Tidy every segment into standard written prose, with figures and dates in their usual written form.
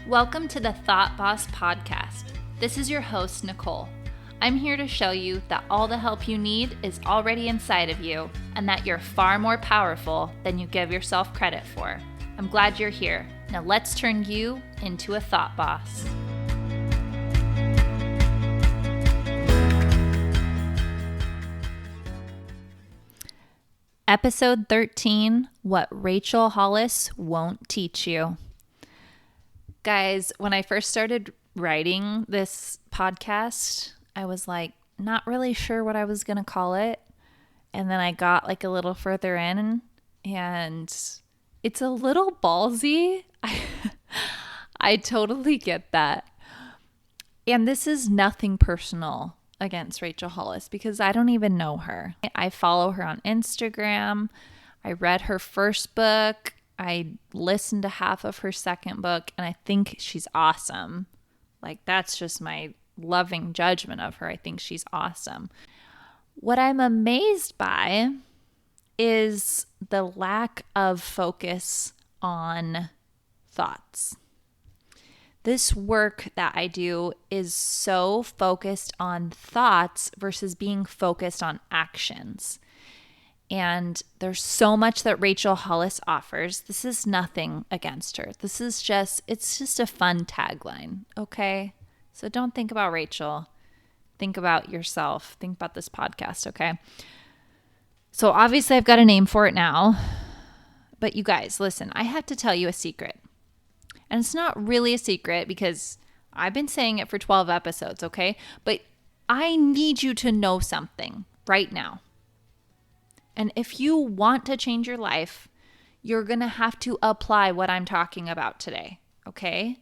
Welcome to the Thought Boss Podcast. This is your host, Nicole. I'm here to show you that all the help you need is already inside of you and that you're far more powerful than you give yourself credit for. I'm glad you're here. Now let's turn you into a thought boss. Episode 13, What Rachel Hollis Won't Teach You. Guys, when I first started writing this podcast, I was like not really sure what I was going to call it. And then I got like a little further in and it's a little ballsy. I totally get that. And this is nothing personal against Rachel Hollis because I don't even know her. I follow her on Instagram. I read her first book. I listened to half of her second book, and I think she's awesome. Like, that's just my loving judgment of her. I think she's awesome. What I'm amazed by is the lack of focus on thoughts. This work that I do is so focused on thoughts versus being focused on actions. And there's so much that Rachel Hollis offers. This is nothing against her. It's just a fun tagline, okay? So don't think about Rachel. Think about yourself. Think about this podcast, okay? So obviously I've got a name for it now. But you guys, listen, I have to tell you a secret. And it's not really a secret because I've been saying it for 12 episodes, okay? But I need you to know something right now. And if you want to change your life, you're going to have to apply what I'm talking about today, okay?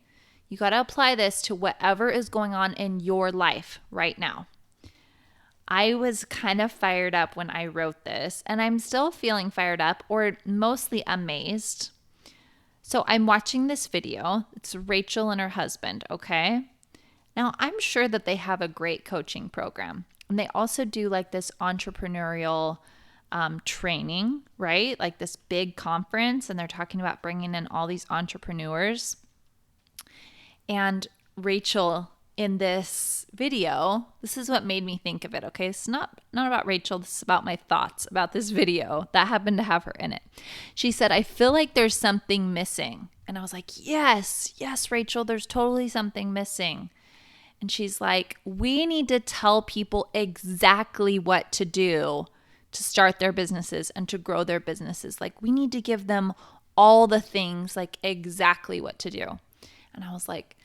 You got to apply this to whatever is going on in your life right now. I was kind of fired up when I wrote this, and I'm still feeling fired up or mostly amazed. So I'm watching this video. It's Rachel and her husband, okay? Now, I'm sure that they have a great coaching program. And they also do like this entrepreneurial training, right? Like this big conference. And they're talking about bringing in all these entrepreneurs. And Rachel in this video, this is what made me think of it, okay? It's not about Rachel. This is about my thoughts about this video that happened to have her in it. She said, I feel like there's something missing. And I was like, yes, Rachel, there's totally something missing. And she's like, we need to tell people exactly what to do to start their businesses and to grow their businesses. Like, we need to give them all the things, like exactly what to do. And I was like,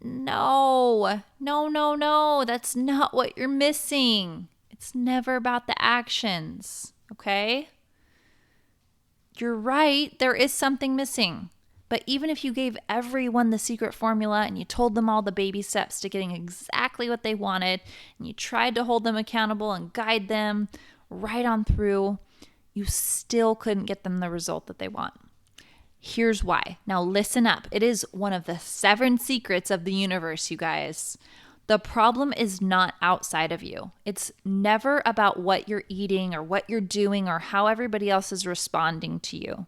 no, that's not what you're missing. It's never about the actions, okay? You're right, there is something missing. But even if you gave everyone the secret formula and you told them all the baby steps to getting exactly what they wanted, and you tried to hold them accountable and guide them right on through, you still couldn't get them the result that they want. Here's why. Now listen up. It is one of the 7 secrets of the universe, you guys. The problem is not outside of you. It's never about what you're eating or what you're doing or how everybody else is responding to you.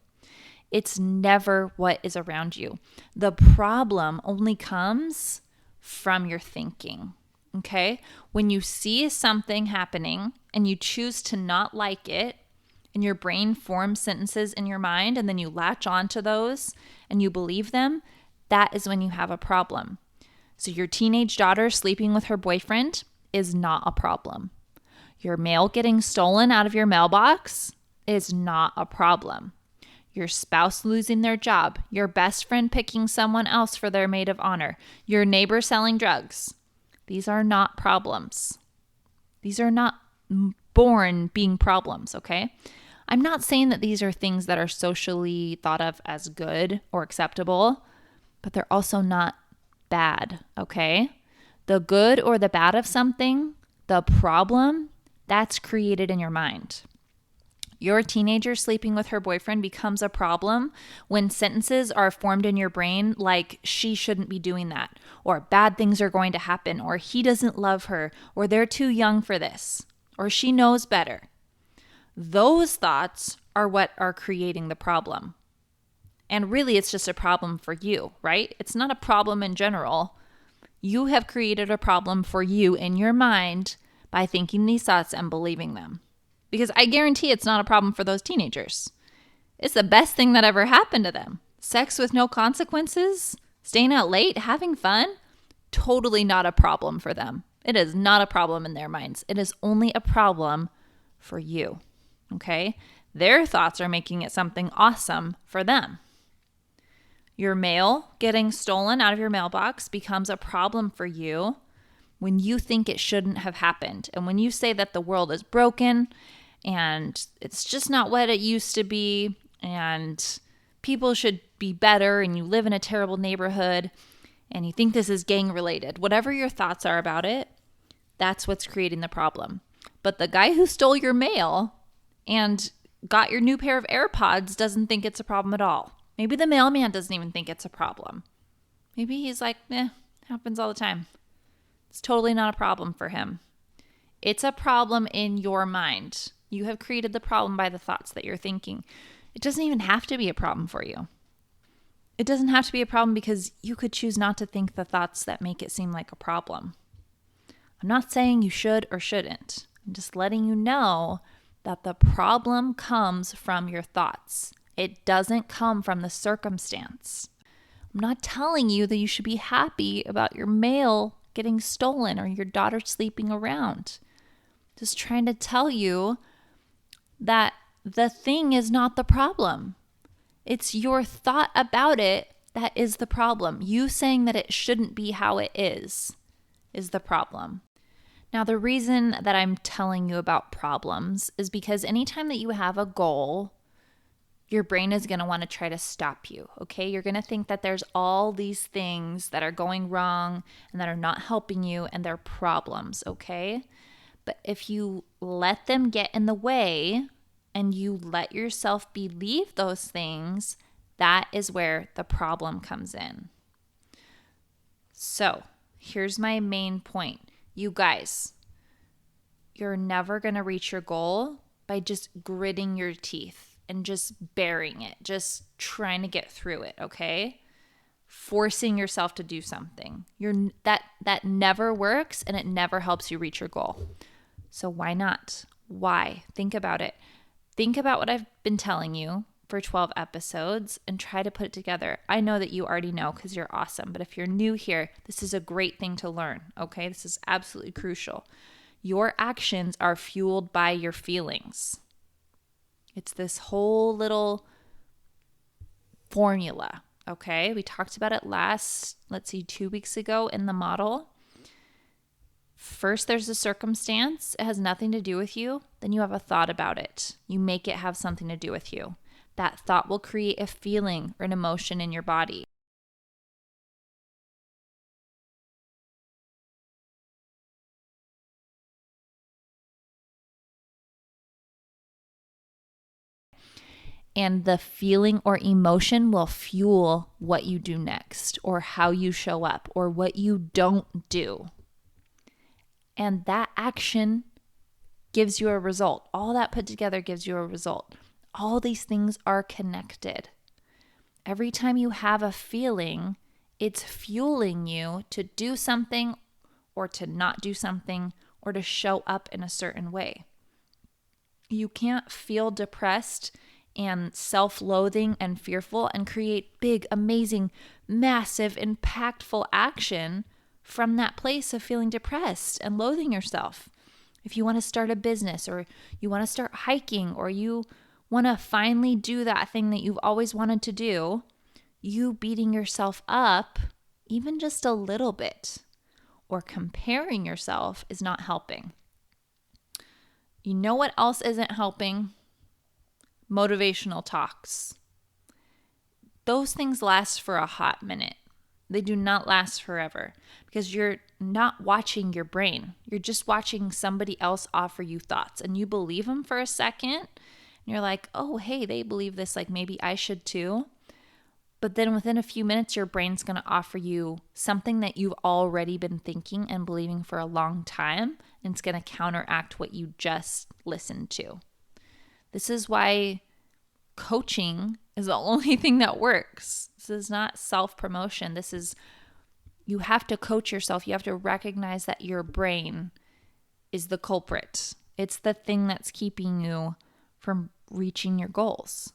It's never what is around you. The problem only comes from your thinking, okay? When you see something happening and you choose to not like it, and your brain forms sentences in your mind and then you latch onto those and you believe them, that is when you have a problem. So your teenage daughter sleeping with her boyfriend is not a problem. Your mail getting stolen out of your mailbox is not a problem. Your spouse losing their job, your best friend picking someone else for their maid of honor, your neighbor selling drugs. These are not problems. These are not born being problems, okay? I'm not saying that these are things that are socially thought of as good or acceptable, but they're also not bad, okay? The good or the bad of something, the problem, that's created in your mind. Your teenager sleeping with her boyfriend becomes a problem when sentences are formed in your brain like she shouldn't be doing that, or bad things are going to happen, or he doesn't love her, or they're too young for this, or she knows better. Those thoughts are what are creating the problem. And really, it's just a problem for you, right? It's not a problem in general. You have created a problem for you in your mind by thinking these thoughts and believing them. Because I guarantee it's not a problem for those teenagers. It's the best thing that ever happened to them. Sex with no consequences, staying out late, having fun, totally not a problem for them. It is not a problem in their minds. It is only a problem for you, okay? Their thoughts are making it something awesome for them. Your mail getting stolen out of your mailbox becomes a problem for you when you think it shouldn't have happened. And when you say that the world is broken and it's just not what it used to be and people should be better and you live in a terrible neighborhood and you think this is gang related, whatever your thoughts are about it, that's what's creating the problem. But the guy who stole your mail and got your new pair of AirPods doesn't think it's a problem at all. Maybe the mailman doesn't even think it's a problem. Maybe he's like, happens all the time. It's totally not a problem for him. It's a problem in your mind. You have created the problem by the thoughts that you're thinking. It doesn't even have to be a problem for you. It doesn't have to be a problem because you could choose not to think the thoughts that make it seem like a problem. I'm not saying you should or shouldn't. I'm just letting you know that the problem comes from your thoughts. It doesn't come from the circumstance. I'm not telling you that you should be happy about your mail getting stolen or your daughter sleeping around. Just trying to tell you that the thing is not the problem. It's your thought about it that is the problem. You saying that it shouldn't be how it is the problem. Now, the reason that I'm telling you about problems is because anytime that you have a goal, your brain is going to want to try to stop you, okay? You're going to think that there's all these things that are going wrong and that are not helping you and they're problems, okay? But if you let them get in the way and you let yourself believe those things, that is where the problem comes in. So, here's my main point. You guys, you're never going to reach your goal by just gritting your teeth and just bearing it, just trying to get through it, okay? Forcing yourself to do something. That never works and it never helps you reach your goal. So why not? Why? Think about it. Think about what I've been telling you for 12 episodes and try to put it together. I know that you already know because you're awesome, but if you're new here, this is a great thing to learn, okay? This is absolutely crucial. Your actions are fueled by your feelings. It's this whole little formula, okay? We talked about it 2 weeks ago in the model. First, there's a circumstance. It has nothing to do with you. Then you have a thought about it. You make it have something to do with you. That thought will create a feeling or an emotion in your body. And the feeling or emotion will fuel what you do next or how you show up or what you don't do. And that action gives you a result. All that put together gives you a result. All these things are connected. Every time you have a feeling, it's fueling you to do something or to not do something or to show up in a certain way. You can't feel depressed and self-loathing and fearful and create big, amazing, massive, impactful action from that place of feeling depressed and loathing yourself. If you want to start a business or you want to start hiking or you want to finally do that thing that you've always wanted to do, you beating yourself up even just a little bit or comparing yourself is not helping. You know what else isn't helping? Motivational talks. Those things last for a hot minute. They do not last forever because you're not watching your brain. You're just watching somebody else offer you thoughts and you believe them for a second. And you're like, oh, hey, they believe this. Like maybe I should too. But then within a few minutes, your brain's going to offer you something that you've already been thinking and believing for a long time. And it's going to counteract what you just listened to. This is why coaching is the only thing that works. This is not self-promotion. You have to coach yourself. You have to recognize that your brain is the culprit. It's the thing that's keeping you from reaching your goals.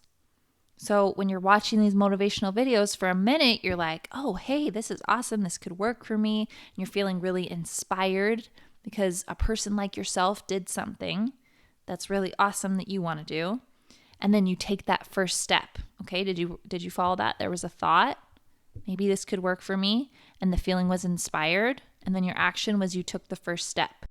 So when you're watching these motivational videos for a minute, you're like, oh, hey, this is awesome. This could work for me. And you're feeling really inspired because a person like yourself did something that's really awesome that you want to do. And then you take that first step. Okay, did you follow that? There was a thought, maybe this could work for me, and the feeling was inspired, and then your action was you took the first step.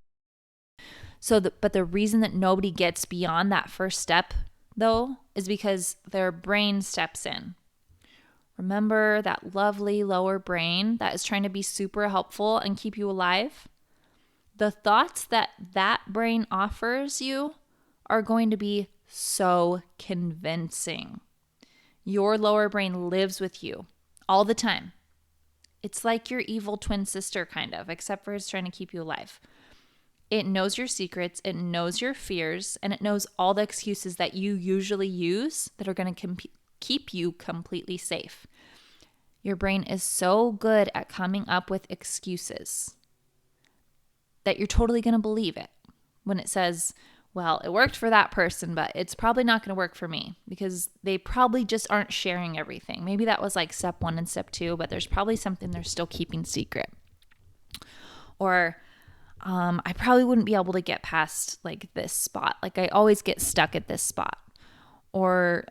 But the reason that nobody gets beyond that first step, though, is because their brain steps in. Remember that lovely lower brain that is trying to be super helpful and keep you alive? The thoughts that brain offers you are going to be so convincing. Your lower brain lives with you all the time. It's like your evil twin sister, kind of, except for it's trying to keep you alive. It knows your secrets, it knows your fears, and it knows all the excuses that you usually use that are going to keep you completely safe. Your brain is so good at coming up with excuses that you're totally going to believe it when it says, well, it worked for that person, but it's probably not going to work for me because they probably just aren't sharing everything. Maybe that was like step 1 and step 2, but there's probably something they're still keeping secret. Or I probably wouldn't be able to get past like this spot. Like I always get stuck at this spot. Or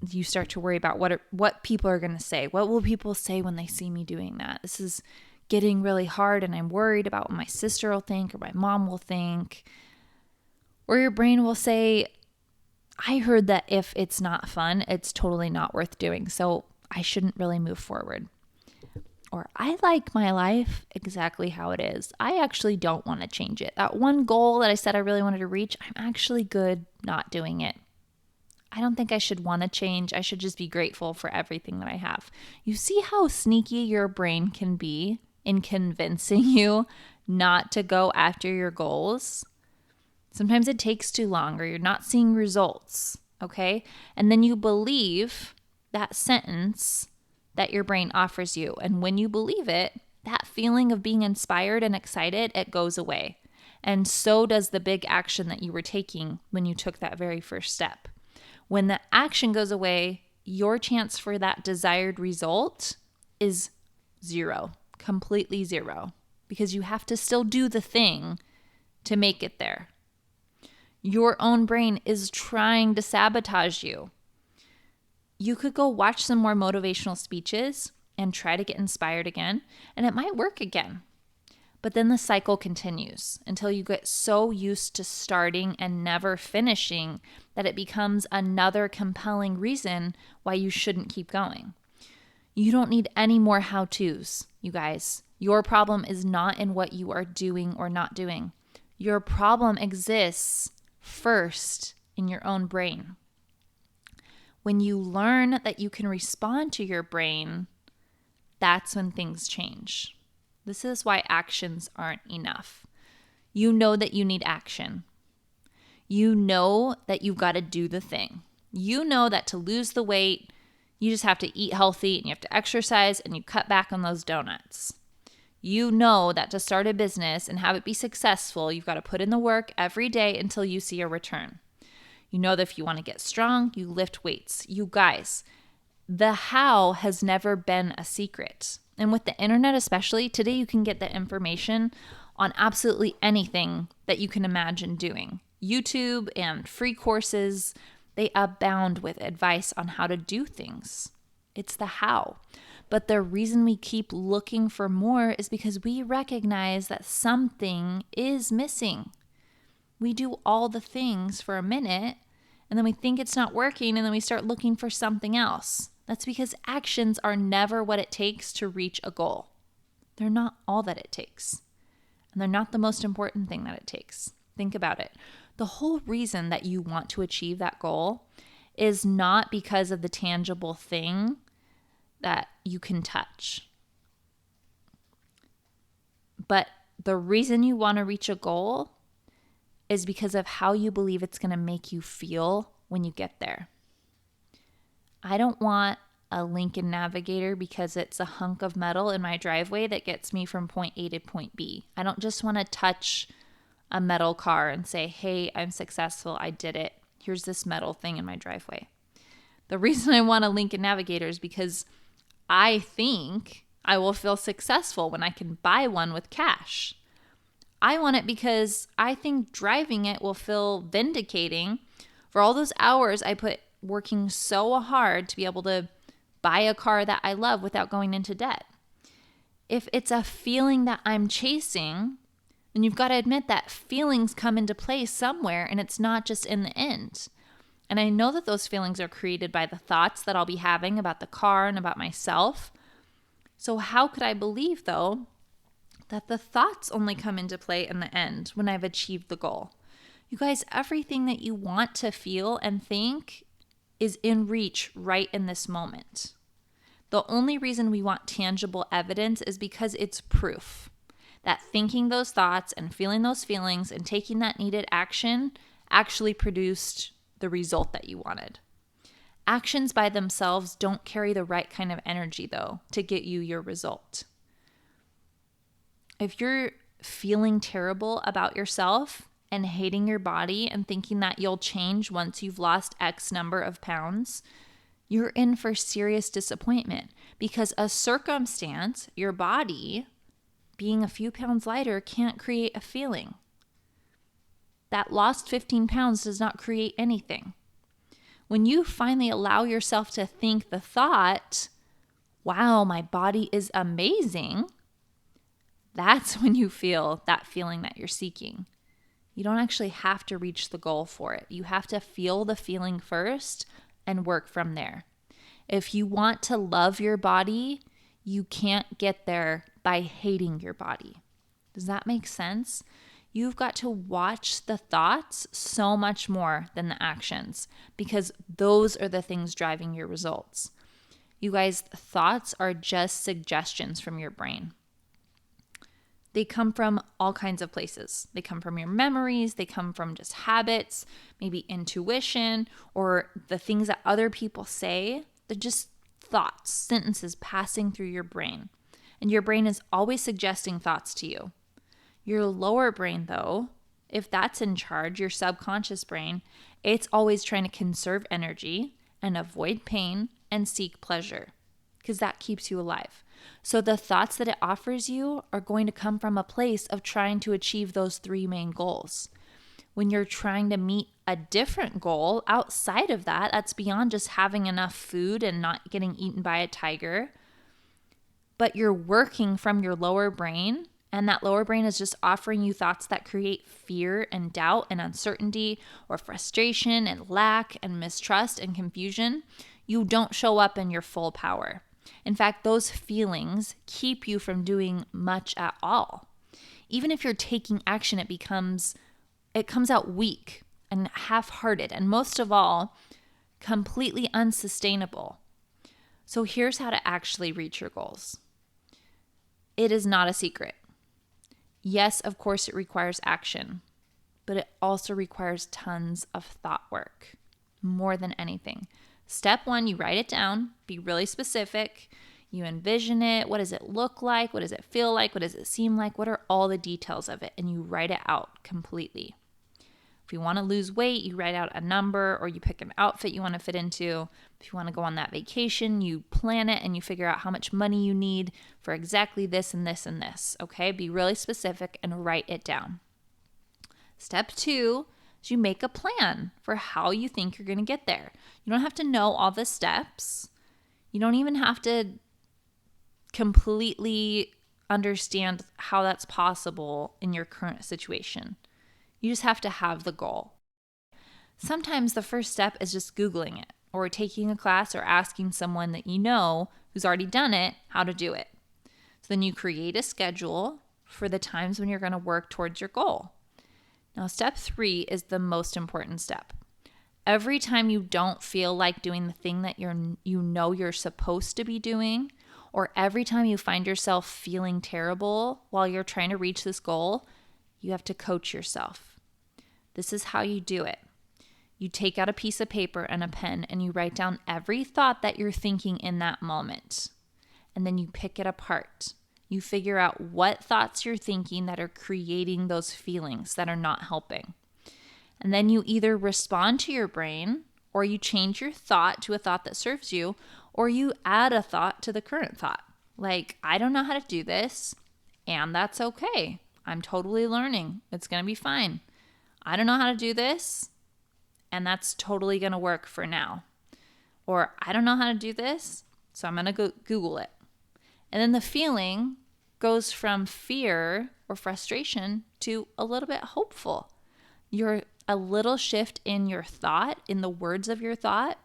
you start to worry about what people are going to say. What will people say when they see me doing that? This is getting really hard and I'm worried about what my sister will think or my mom will think. Or your brain will say, I heard that if it's not fun, it's totally not worth doing. So I shouldn't really move forward. Or I like my life exactly how it is. I actually don't want to change it. That one goal that I said I really wanted to reach, I'm actually good not doing it. I don't think I should want to change. I should just be grateful for everything that I have. You see how sneaky your brain can be in convincing you not to go after your goals? Sometimes it takes too long or you're not seeing results, okay? And then you believe that sentence that your brain offers you. And when you believe it, that feeling of being inspired and excited, it goes away. And so does the big action that you were taking when you took that very first step. When the action goes away, your chance for that desired result is zero, completely zero, because you have to still do the thing to make it there. Your own brain is trying to sabotage you. You could go watch some more motivational speeches and try to get inspired again, and it might work again. But then the cycle continues until you get so used to starting and never finishing that it becomes another compelling reason why you shouldn't keep going. You don't need any more how-tos, you guys. Your problem is not in what you are doing or not doing. Your problem exists first in your own brain. When you learn that you can respond to your brain, that's when things change. This is why actions aren't enough. You know that you need action. You know that you've got to do the thing. You know that to lose the weight, you just have to eat healthy and you have to exercise and you cut back on those donuts. You know that to start a business and have it be successful, you've got to put in the work every day until you see a return. You know that if you want to get strong, you lift weights. You guys, the how has never been a secret. And with the internet especially, today you can get the information on absolutely anything that you can imagine doing. YouTube and free courses, they abound with advice on how to do things. It's the how. But the reason we keep looking for more is because we recognize that something is missing. We do all the things for a minute, and then we think it's not working, and then we start looking for something else. That's because actions are never what it takes to reach a goal. They're not all that it takes. And they're not the most important thing that it takes. Think about it. The whole reason that you want to achieve that goal is not because of the tangible thing that you can touch. But the reason you want to reach a goal is because of how you believe it's going to make you feel when you get there. I don't want a Lincoln Navigator because it's a hunk of metal in my driveway that gets me from point A to point B. I don't just want to touch a metal car and say, hey, I'm successful. I did it. Here's this metal thing in my driveway. The reason I want a Lincoln Navigator is because I think I will feel successful when I can buy one with cash. I want it because I think driving it will feel vindicating for all those hours I put working so hard to be able to buy a car that I love without going into debt. If it's a feeling that I'm chasing, then you've got to admit that feelings come into play somewhere and it's not just in the end. And I know that those feelings are created by the thoughts that I'll be having about the car and about myself. So how could I believe, though, that the thoughts only come into play in the end when I've achieved the goal? You guys, everything that you want to feel and think is in reach right in this moment. The only reason we want tangible evidence is because it's proof that thinking those thoughts and feeling those feelings and taking that needed action actually produced the result that you wanted. Actions by themselves don't carry the right kind of energy, though, to get you your result. If you're feeling terrible about yourself and hating your body and thinking that you'll change once you've lost X number of pounds, you're in for serious disappointment because a circumstance, your body being a few pounds lighter, can't create a feeling. That lost 15 pounds does not create anything. When you finally allow yourself to think the thought, wow, my body is amazing, that's when you feel that feeling that you're seeking. You don't actually have to reach the goal for it. You have to feel the feeling first and work from there. If you want to love your body, you can't get there by hating your body. Does that make sense? You've got to watch the thoughts so much more than the actions because those are the things driving your results. You guys, thoughts are just suggestions from your brain. They come from all kinds of places. They come from your memories. They come from just habits, maybe intuition, or the things that other people say. They're just thoughts, sentences passing through your brain. And your brain is always suggesting thoughts to you. Your lower brain, though, if that's in charge, your subconscious brain, it's always trying to conserve energy and avoid pain and seek pleasure because that keeps you alive. So the thoughts that it offers you are going to come from a place of trying to achieve those three main goals. When you're trying to meet a different goal outside of that, that's beyond just having enough food and not getting eaten by a tiger, but you're working from your lower brain, and that lower brain is just offering you thoughts that create fear and doubt and uncertainty or frustration and lack and mistrust and confusion, you don't show up in your full power. In fact, those feelings keep you from doing much at all. Even if you're taking action, it comes out weak and half-hearted, and most of all, completely unsustainable. So here's how to actually reach your goals. It is not a secret. Yes, of course, it requires action, but it also requires tons of thought work, more than anything. Step 1, you write it down, be really specific. You envision it. What does it look like? What does it feel like? What does it seem like? What are all the details of it? And you write it out completely. If you want to lose weight, you write out a number or you pick an outfit you want to fit into. If you want to go on that vacation, you plan it and you figure out how much money you need for exactly this and this and this. Okay? Be really specific and write it down. Step 2 is you make a plan for how you think you're going to get there. You don't have to know all the steps. You don't even have to completely understand how that's possible in your current situation. You just have to have the goal. Sometimes the first step is just Googling it or taking a class or asking someone that you know who's already done it how to do it. So then you create a schedule for the times when you're going to work towards your goal. Now, step 3 is the most important step. Every time you don't feel like doing the thing that you're supposed to be doing, or every time you find yourself feeling terrible while you're trying to reach this goal, you have to coach yourself. This is how you do it. you take out a piece of paper and a pen and you write down every thought that you're thinking in that moment. And then you pick it apart. You figure out what thoughts you're thinking that are creating those feelings that are not helping. And then you either respond to your brain, or you change your thought to a thought that serves you, or you add a thought to the current thought. Like, I don't know how to do this, and that's okay. I'm totally learning. It's going to be fine. I don't know how to do this, and that's totally going to work for now. Or I don't know how to do this, so I'm going to go Google it. And then the feeling goes from fear or frustration to a little bit hopeful. A little shift in your thought, in the words of your thought,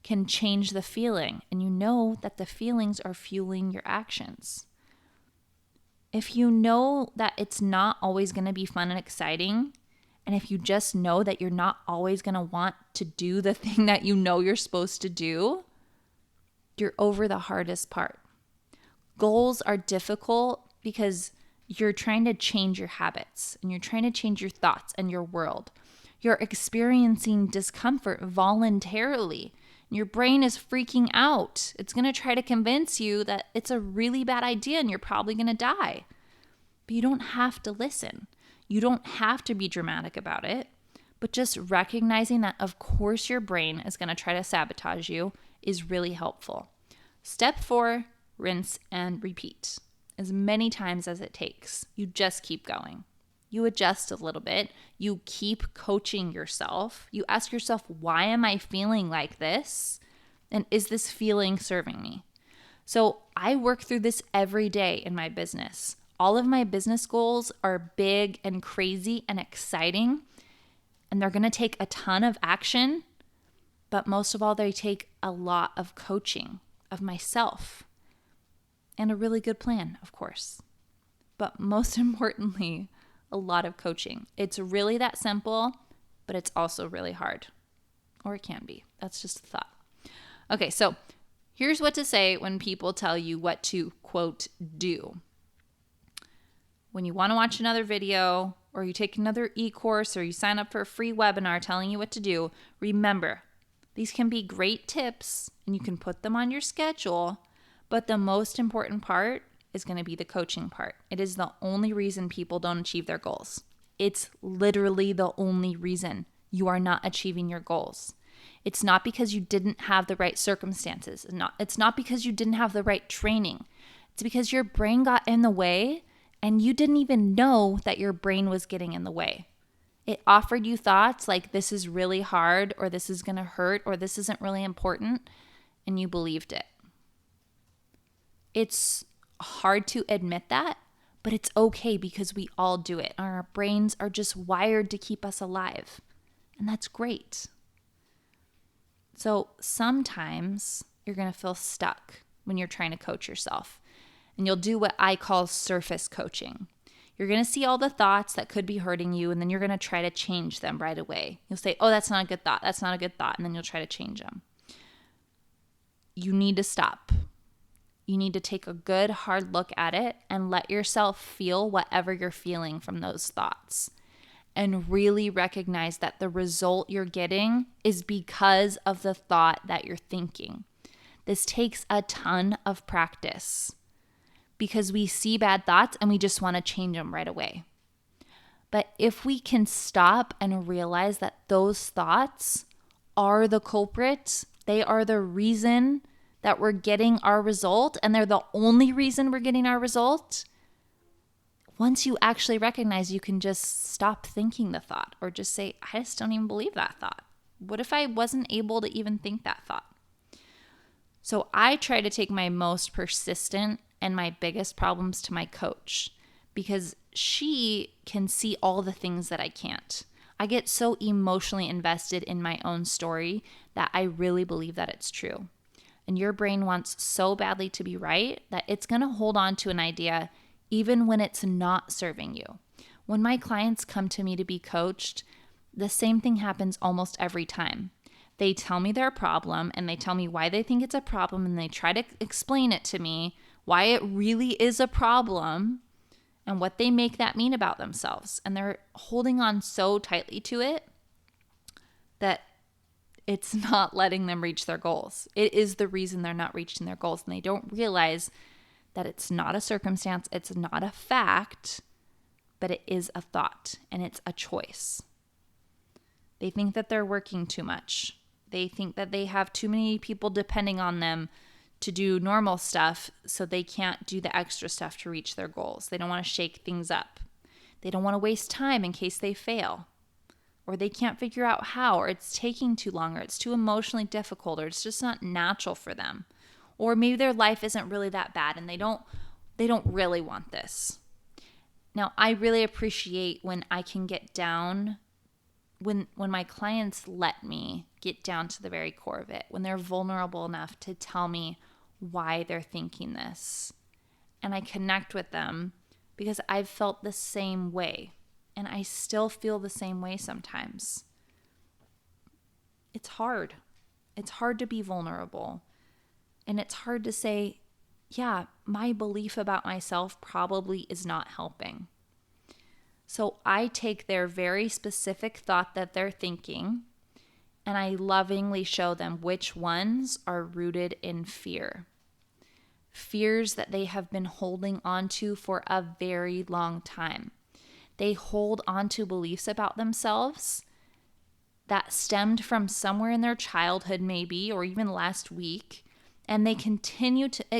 can change the feeling. And you know that the feelings are fueling your actions. If you know that it's not always going to be fun and exciting, and if you just know that you're not always going to want to do the thing that you know you're supposed to do, you're over the hardest part. Goals are difficult because you're trying to change your habits and you're trying to change your thoughts and your world. You're experiencing discomfort voluntarily. Your brain is freaking out. It's going to try to convince you that it's a really bad idea and you're probably going to die. But you don't have to listen. You don't have to be dramatic about it. But just recognizing that, of course, your brain is going to try to sabotage you is really helpful. Step 4, rinse and repeat. As many times as it takes. You just keep going. You adjust a little bit. You keep coaching yourself. You ask yourself, why am I feeling like this? And is this feeling serving me? So I work through this every day in my business. All of my business goals are big and crazy and exciting. And they're going to take a ton of action. But most of all, they take a lot of coaching of myself. And a really good plan, of course. But most importantly, a lot of coaching. It's really that simple, but it's also really hard. Or it can be. That's just a thought. Okay, so here's what to say when people tell you what to, quote, do. When you want to watch another video, or you take another e-course, or you sign up for a free webinar telling you what to do, remember, these can be great tips, and you can put them on your schedule, but the most important part is going to be the coaching part. It is the only reason people don't achieve their goals. It's literally the only reason you are not achieving your goals. It's not because you didn't have the right circumstances. It's not because you didn't have the right training. It's because your brain got in the way and you didn't even know that your brain was getting in the way. It offered you thoughts like this is really hard, or this is going to hurt, or this isn't really important, and you believed it. It's hard to admit that, but it's okay because we all do it. Our brains are just wired to keep us alive, and that's great. So sometimes you're going to feel stuck when you're trying to coach yourself, and you'll do what I call surface coaching. You're going to see all the thoughts that could be hurting you, and then you're going to try to change them right away. You'll say, oh, that's not a good thought. That's not a good thought. And then you'll try to change them. You need to stop. You need to take a good hard look at it and let yourself feel whatever you're feeling from those thoughts. And really recognize that the result you're getting is because of the thought that you're thinking. This takes a ton of practice because we see bad thoughts and we just want to change them right away. But if we can stop and realize that those thoughts are the culprit, they are the reason that we're getting our result, and they're the only reason we're getting our result, once you actually recognize, you can just stop thinking the thought or just say, I just don't even believe that thought. What if I wasn't able to even think that thought? So I try to take my most persistent and my biggest problems to my coach because she can see all the things that I can't. I get so emotionally invested in my own story that I really believe that it's true. And your brain wants so badly to be right that it's going to hold on to an idea even when it's not serving you. When my clients come to me to be coached, the same thing happens almost every time. They tell me their problem and they tell me why they think it's a problem and they try to explain it to me, why it really is a problem and what they make that mean about themselves. And they're holding on so tightly to it that it's not letting them reach their goals. It is the reason they're not reaching their goals. And they don't realize that it's not a circumstance, it's not a fact, but it is a thought and it's a choice. They think that they're working too much. They think that they have too many people depending on them to do normal stuff, so they can't do the extra stuff to reach their goals. They don't want to shake things up. They don't want to waste time in case they fail, or they can't figure out how, or it's taking too long, or it's too emotionally difficult, or it's just not natural for them. Or maybe their life isn't really that bad and they don't really want this. Now, I really appreciate when I can get down, when my clients let me get down to the very core of it, when they're vulnerable enough to tell me why they're thinking this. And I connect with them because I've felt the same way. And I still feel the same way sometimes. It's hard. It's hard to be vulnerable. And it's hard to say, yeah, my belief about myself probably is not helping. So I take their very specific thought that they're thinking, and I lovingly show them which ones are rooted in fear. Fears that they have been holding on to for a very long time. They hold on to beliefs about themselves that stemmed from somewhere in their childhood maybe, or even last week, and it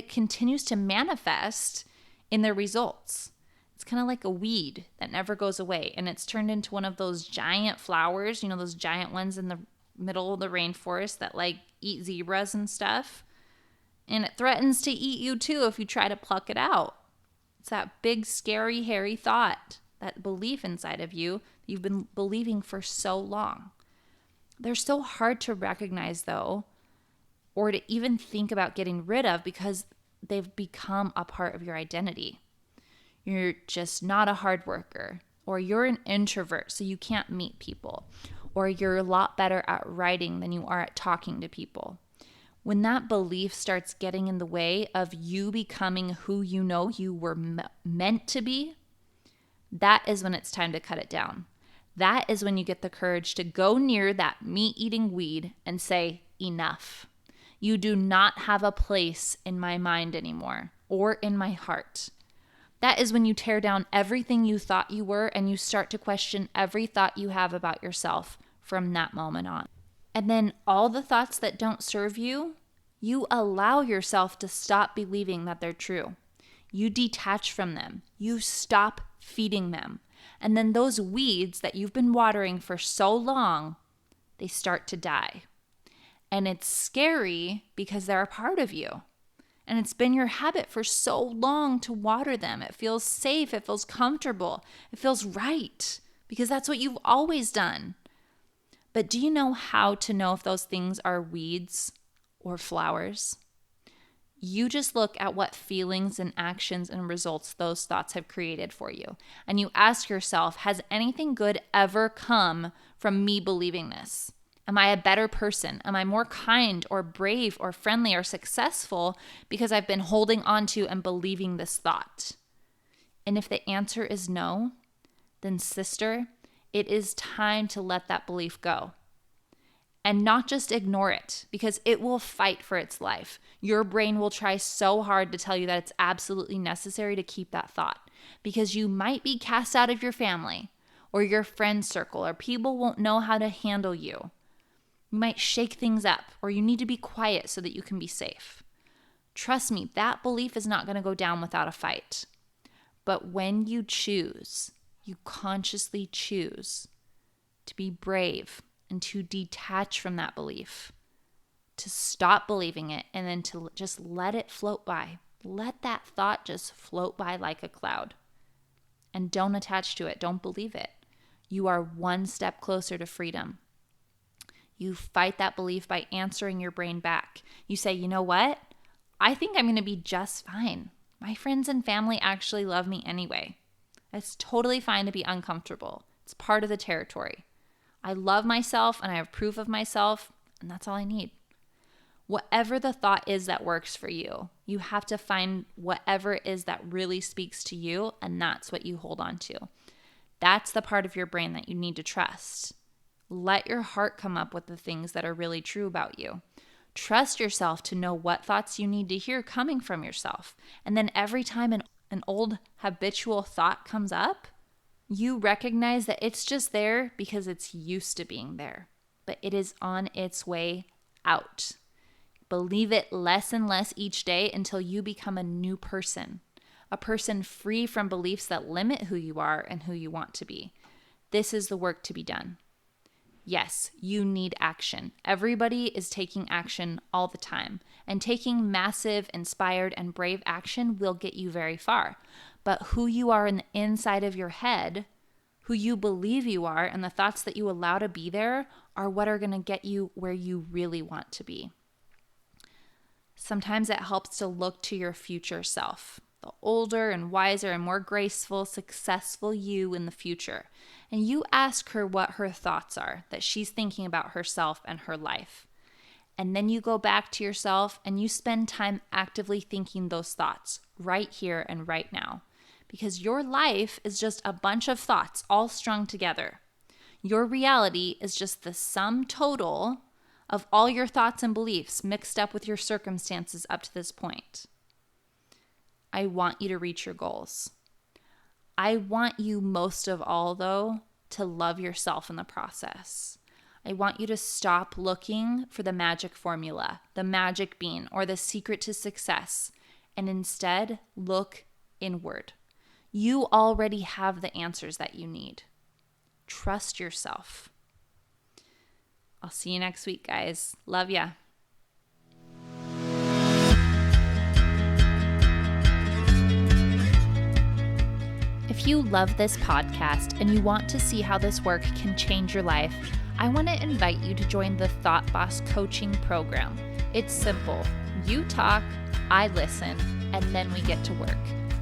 continues to manifest in their results. It's kind of like a weed that never goes away, and it's turned into one of those giant flowers, those giant ones in the middle of the rainforest that like eat zebras and stuff. And it threatens to eat you too if you try to pluck it out. It's that big, scary, hairy thought, that belief inside of you that you've been believing for so long. They're so hard to recognize though, or to even think about getting rid of, because they've become a part of your identity. You're just not a hard worker, or you're an introvert, so you can't meet people, or you're a lot better at writing than you are at talking to people. When that belief starts getting in the way of you becoming who you know you were meant to be, that is when it's time to cut it down. That is when you get the courage to go near that meat-eating weed and say, enough. You do not have a place in my mind anymore, or in my heart. That is when you tear down everything you thought you were, and you start to question every thought you have about yourself from that moment on. And then all the thoughts that don't serve you, you allow yourself to stop believing that they're true. You detach from them. You stop feeding them. And then those weeds that you've been watering for so long, they start to die. And it's scary because they're a part of you. And it's been your habit for so long to water them. It feels safe. It feels comfortable. It feels right because that's what you've always done. But do you know how to know if those things are weeds or flowers? You just look at what feelings and actions and results those thoughts have created for you. And you ask yourself, has anything good ever come from me believing this? Am I a better person? Am I more kind or brave or friendly or successful because I've been holding on to and believing this thought? And if the answer is no, then sister, it is time to let that belief go. And not just ignore it, because it will fight for its life. Your brain will try so hard to tell you that it's absolutely necessary to keep that thought, because you might be cast out of your family or your friend circle, or people won't know how to handle you. You might shake things up, or you need to be quiet so that you can be safe. Trust me, that belief is not going to go down without a fight. But when you choose, you consciously choose to be brave and to detach from that belief, to stop believing it, and then to just let it float by. Let that thought just float by like a cloud. And don't attach to it. Don't believe it. You are one step closer to freedom. You fight that belief by answering your brain back. You say, you know what? I think I'm going to be just fine. My friends and family actually love me anyway. It's totally fine to be uncomfortable. It's part of the territory. I love myself and I have proof of myself, and that's all I need. Whatever the thought is that works for you, you have to find whatever it is that really speaks to you, and that's what you hold on to. That's the part of your brain that you need to trust. Let your heart come up with the things that are really true about you. Trust yourself to know what thoughts you need to hear coming from yourself. And then every time an old habitual thought comes up, you recognize that it's just there because it's used to being there, but it is on its way out. Believe it less and less each day until you become a new person, a person free from beliefs that limit who you are and who you want to be. This is the work to be done. Yes, you need action. Everybody is taking action all the time, and taking massive, inspired, and brave action will get you very far. But who you are in the inside of your head, who you believe you are, and the thoughts that you allow to be there are what are going to get you where you really want to be. Sometimes it helps to look to your future self, the older and wiser and more graceful, successful you in the future. And you ask her what her thoughts are that she's thinking about herself and her life. And then you go back to yourself and you spend time actively thinking those thoughts right here and right now. Because your life is just a bunch of thoughts all strung together. Your reality is just the sum total of all your thoughts and beliefs mixed up with your circumstances up to this point. I want you to reach your goals. I want you most of all, though, to love yourself in the process. I want you to stop looking for the magic formula, the magic bean, or the secret to success, and instead look inward. You already have the answers that you need. Trust yourself. I'll see you next week, guys. Love ya. If you love this podcast and you want to see how this work can change your life, I want to invite you to join the Thought Boss Coaching Program. It's simple. You talk, I listen, and then we get to work.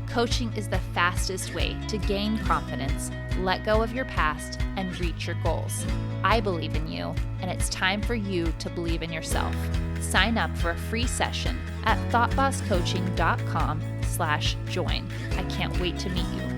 Coaching is the fastest way to gain confidence, let go of your past, and reach your goals. I believe in you, and it's time for you to believe in yourself. Sign up for a free session at thoughtbosscoaching.com/join. I can't wait to meet you.